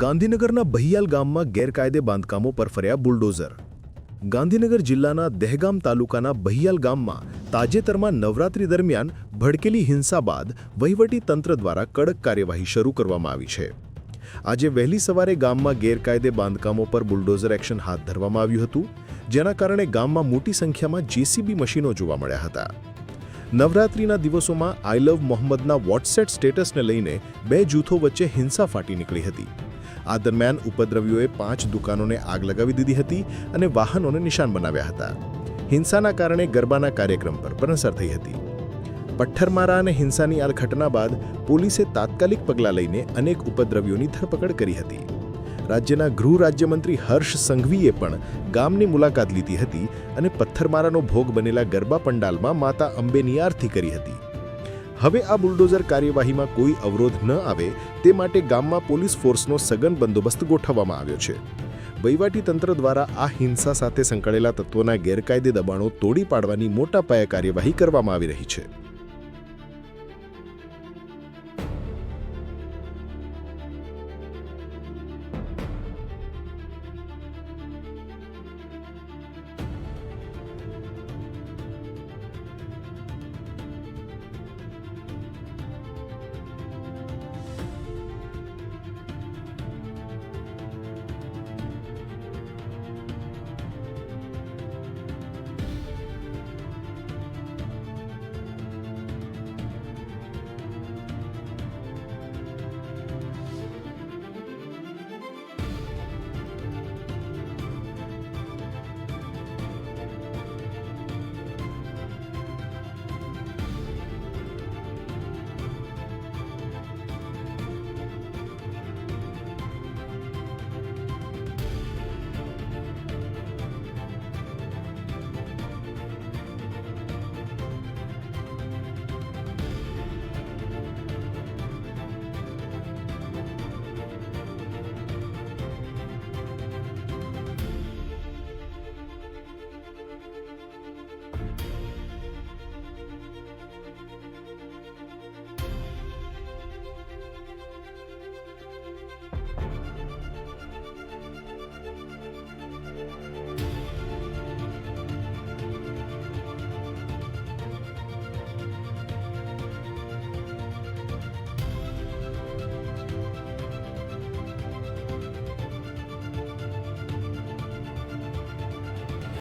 ગાંધીનગરના બહિયાલ ગામમાં ગેરકાયદે બાંધકામો પર ફર્યા બુલડોઝર. ગાંધીનગર જિલ્લાના દહેગામ તાલુકાના બહિયાલ ગામમાં તાજેતરમાં નવરાત્રી દરમિયાન ભડકેલી હિંસા બાદ વહીવટી તંત્ર દ્વારા કડક કાર્યવાહી શરૂ કરવામાં આવી છે. આજે વહેલી સવારે ગામમાં ગેરકાયદે બાંધકામો પર બુલડોઝર એક્શન હાથ ધરવામાં આવ્યું હતું, જેના કારણે ગામમાં મોટી સંખ્યામાં જેસીબી મશીનો જોવા મળ્યા હતા. નવરાત્રીના દિવસોમાં આઈ લવ મોહમ્મદના વોટ્સએપ સ્ટેટસને લઈને બે જૂથો વચ્ચે હિંસા ફાટી નીકળી હતી. આ દરમિયાન ઉપદ્રવીઓએ 5 દુકાનોને આગ લગાવી દીધી હતી અને વાહનોને નિશાન બનાવ્યા હતા. હિંસાના કારણે ગરબાના કાર્યક્રમ પર પણ અસર થઈ હતી. પથ્થરમારા અને હિંસાની આ ઘટના બાદ પોલીસે તાત્કાલિક પગલાં લઈને અનેક ઉપદ્રવીઓની ધરપકડ કરી હતી. રાજ્યના ગૃહ રાજ્યમંત્રી હર્ષ સંઘવીએ પણ ગામની મુલાકાત લીધી હતી અને પથ્થરમારાનો ભોગ બનેલા ગરબા પંડાલમાં માતા અંબેની આરતી કરી હતી. હવે આ બુલડોઝર કાર્યવાહીમાં કોઈ અવરોધ ન આવે તે માટે ગામમાં પોલીસ ફોર્સનો સઘન બંદોબસ્ત ગોઠવવામાં આવ્યો છે. વહીવટીતંત્ર દ્વારા આ હિંસા સાથે સંકળાયેલા તત્વોના ગેરકાયદે દબાણો તોડી પાડવાની મોટા પાયે કાર્યવાહી કરવામાં આવી રહી છે.